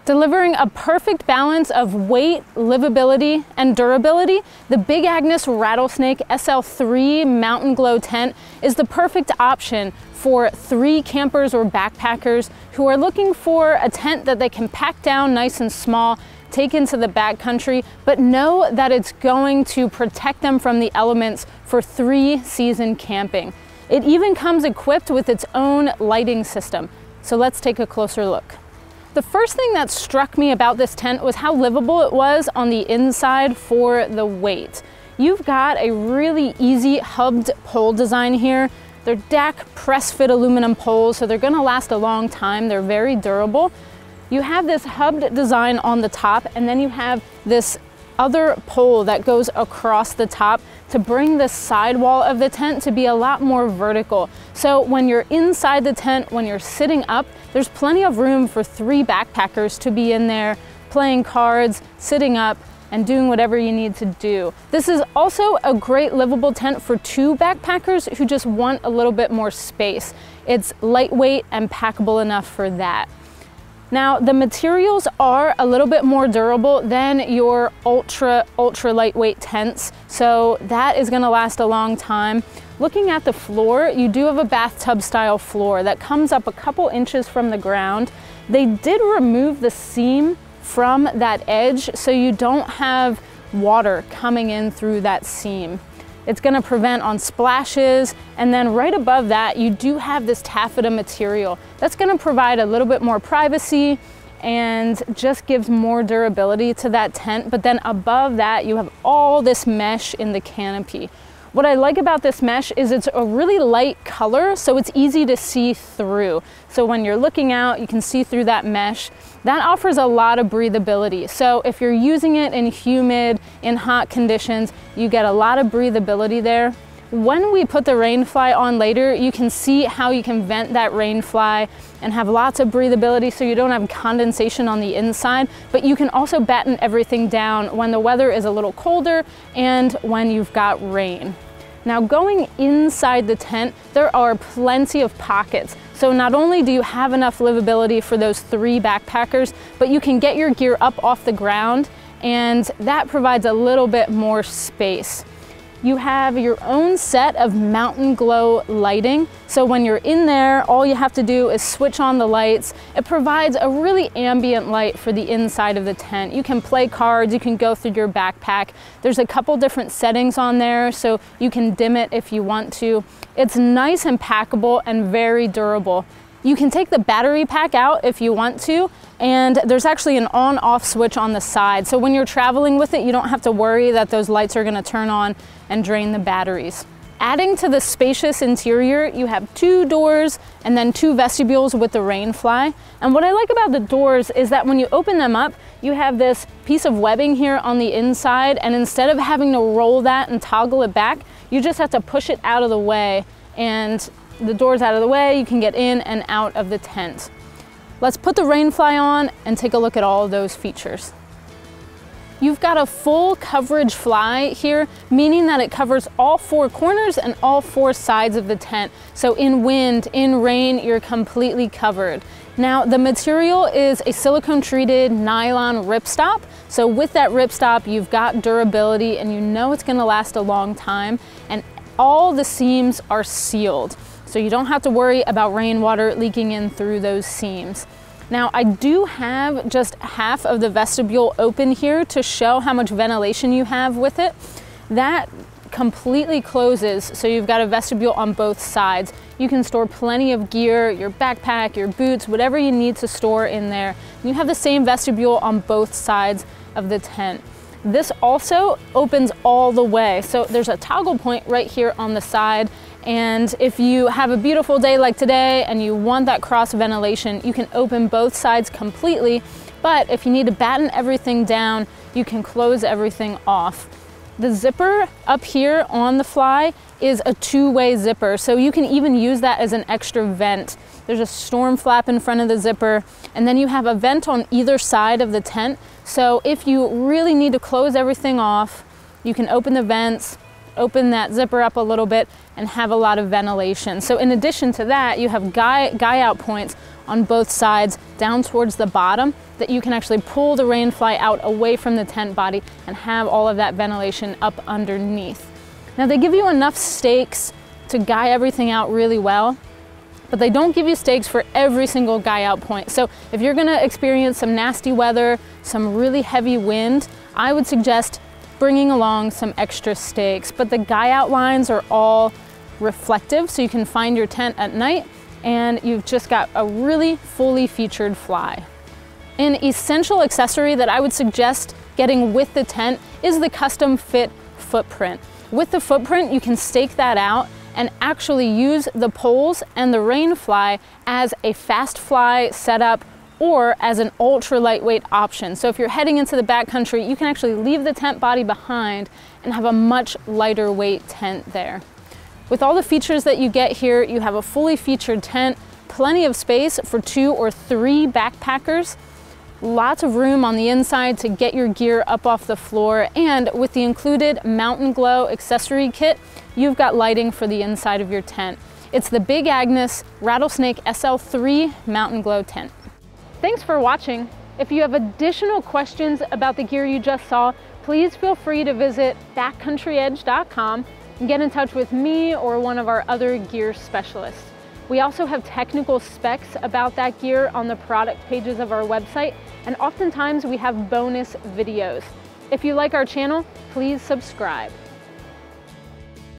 Delivering a perfect balance of weight, livability, and durability, the Big Agnes Rattlesnake SL3 mtnGLO tent is the perfect option for 3 campers or backpackers who are looking for a tent that they can pack down nice and small, take into the backcountry, but know that it's going to protect them from the elements for 3-season camping. It even comes equipped with its own lighting system. So let's take a closer look. The first thing that struck me about this tent was how livable it was on the inside for the weight. You've got a really easy hubbed pole design here. They're DAC press fit aluminum poles, so they're gonna last a long time. They're very durable. You have this hubbed design on the top, and then you have this other pole that goes across the top to bring the sidewall of the tent to be a lot more vertical. So when you're inside the tent, when you're sitting up, there's plenty of room for 3 backpackers to be in there, playing cards, sitting up, and doing whatever you need to do. This is also a great livable tent for 2 backpackers who just want a little bit more space. It's lightweight and packable enough for that. Now, the materials are a little bit more durable than your ultra lightweight tents, so that is gonna last a long time. Looking at the floor, you do have a bathtub style floor that comes up a couple inches from the ground. They did remove the seam from that edge, so you don't have water coming in through that seam. It's gonna prevent on splashes, and then right above that, you do have this taffeta material. That's gonna provide a little bit more privacy and just gives more durability to that tent. But then above that, you have all this mesh in the canopy. What I like about this mesh is it's a really light color, so it's easy to see through. So when you're looking out, you can see through that mesh. That offers a lot of breathability. So if you're using it in humid, in hot conditions, you get a lot of breathability there. When we put the rainfly on later, you can see how you can vent that rainfly and have lots of breathability so you don't have condensation on the inside, but you can also batten everything down when the weather is a little colder and when you've got rain. Now, going inside the tent, there are plenty of pockets. So not only do you have enough livability for those 3 backpackers, but you can get your gear up off the ground, and that provides a little bit more space. You have your own set of mtnGLO lighting. So when you're in there, all you have to do is switch on the lights. It provides a really ambient light for the inside of the tent. You can play cards, you can go through your backpack. There's a couple different settings on there, so you can dim it if you want to. It's nice and packable and very durable. You can take the battery pack out if you want to, and there's actually an on-off switch on the side. So when you're traveling with it, you don't have to worry that those lights are gonna turn on and drain the batteries. Adding to the spacious interior, you have 2 doors and then 2 vestibules with the rainfly. And what I like about the doors is that when you open them up, you have this piece of webbing here on the inside, and instead of having to roll that and toggle it back, you just have to push it out of the way, and the door's out of the way, you can get in and out of the tent. Let's put the rainfly on and take a look at all of those features. You've got a full coverage fly here, meaning that it covers all 4 corners and all 4 sides of the tent. So in wind, in rain, you're completely covered. Now, the material is a silicone treated nylon ripstop. So with that ripstop, you've got durability and you know it's gonna last a long time, and all the seams are sealed. So you don't have to worry about rainwater leaking in through those seams. Now, I do have just half of the vestibule open here to show how much ventilation you have with it. That completely closes, so you've got a vestibule on both sides. You can store plenty of gear, your backpack, your boots, whatever you need to store in there. You have the same vestibule on both sides of the tent. This also opens all the way. So there's a toggle point right here on the side. And if you have a beautiful day like today and you want that cross ventilation, you can open both sides completely. But if you need to batten everything down, you can close everything off. The zipper up here on the fly is a 2-way zipper, so you can even use that as an extra vent. There's a storm flap in front of the zipper, and then you have a vent on either side of the tent. So if you really need to close everything off, you can open the vents, open that zipper up a little bit, and have a lot of ventilation. So in addition to that, you have guy out points on both sides down towards the bottom that you can actually pull the rain fly out away from the tent body and have all of that ventilation up underneath. Now they give you enough stakes to guy everything out really well, but they don't give you stakes for every single guy out point. So if you're gonna experience some nasty weather, some really heavy wind, I would suggest bringing along some extra stakes. But the guy out lines are all reflective, so you can find your tent at night and you've just got a really fully featured fly. An essential accessory that I would suggest getting with the tent is the custom fit footprint. With the footprint, you can stake that out and actually use the poles and the rain fly as a fast fly setup or as an ultra lightweight option. So if you're heading into the backcountry, you can actually leave the tent body behind and have a much lighter weight tent there. With all the features that you get here, you have a fully featured tent, plenty of space for 2 or 3 backpackers, lots of room on the inside to get your gear up off the floor, and with the included mtnGLO accessory kit, you've got lighting for the inside of your tent. It's the Big Agnes Rattlesnake SL3 mtnGLO tent. Thanks for watching. If you have additional questions about the gear you just saw, please feel free to visit backcountryedge.com and get in touch with me or one of our other gear specialists. We also have technical specs about that gear on the product pages of our website, and oftentimes we have bonus videos. If you like our channel, please subscribe.